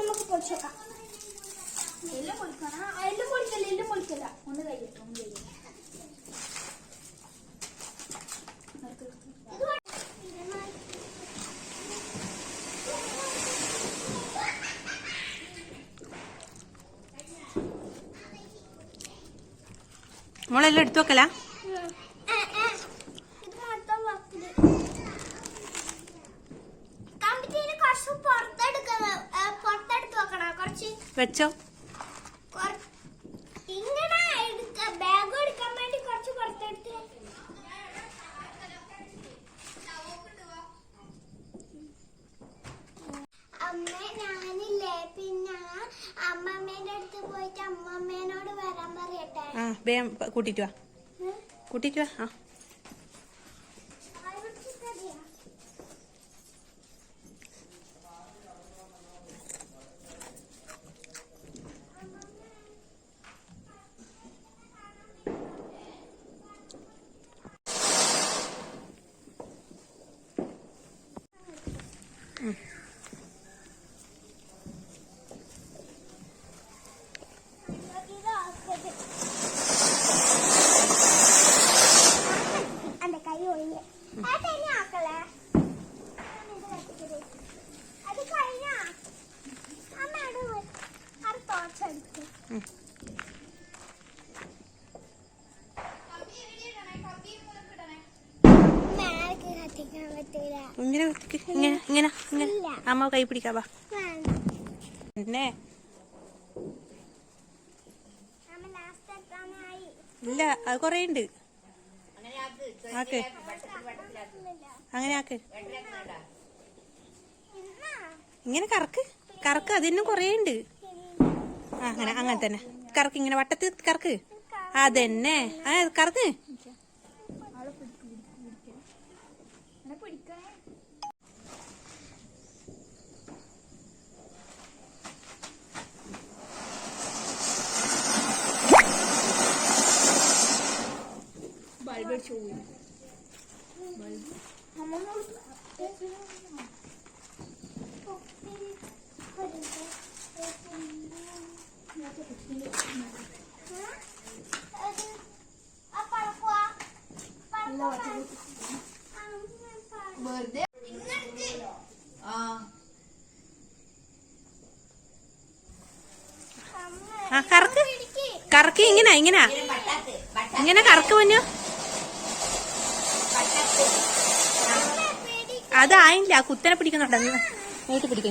നമുക്ക് പൊളിച്ചേക്കാം. എല്ലാം പൊളിക്കണം. എല്ലാം പൊളിക്കല്ല. ഒന്ന് കഴിയട്ടെ. മോളെല്ലാം എടുത്തു വെക്കല. വെച്ചോ. അമ്മമ്മേനോട് വരാൻ പറയട്ടെ. വേഗം കൂട്ടിട്ട് വാ. ആ ഇങ്ങനെ അമ്മ കൈ പിടിക്കാവാ. പിന്നെ ഇല്ല, അത് കൊറേ ഉണ്ട്. അങ്ങനെ ആക്ക്. ഇങ്ങനെ കറക്ക് അതിനും കൊറേ ഉണ്ട്. അങ്ങനെ തന്നെ കറക്ക്. ഇങ്ങനെ വട്ടത്ത് കറക്ക്. അതന്നെ കറക്ക്. കറക്ക് ഇങ്ങനെ കറക്ക് പൊന്നു. അതായില്ല, കുത്തനെ പിടിക്കുന്നുണ്ടെന്ന് നീട്ടി പിടിക്കുന്നു.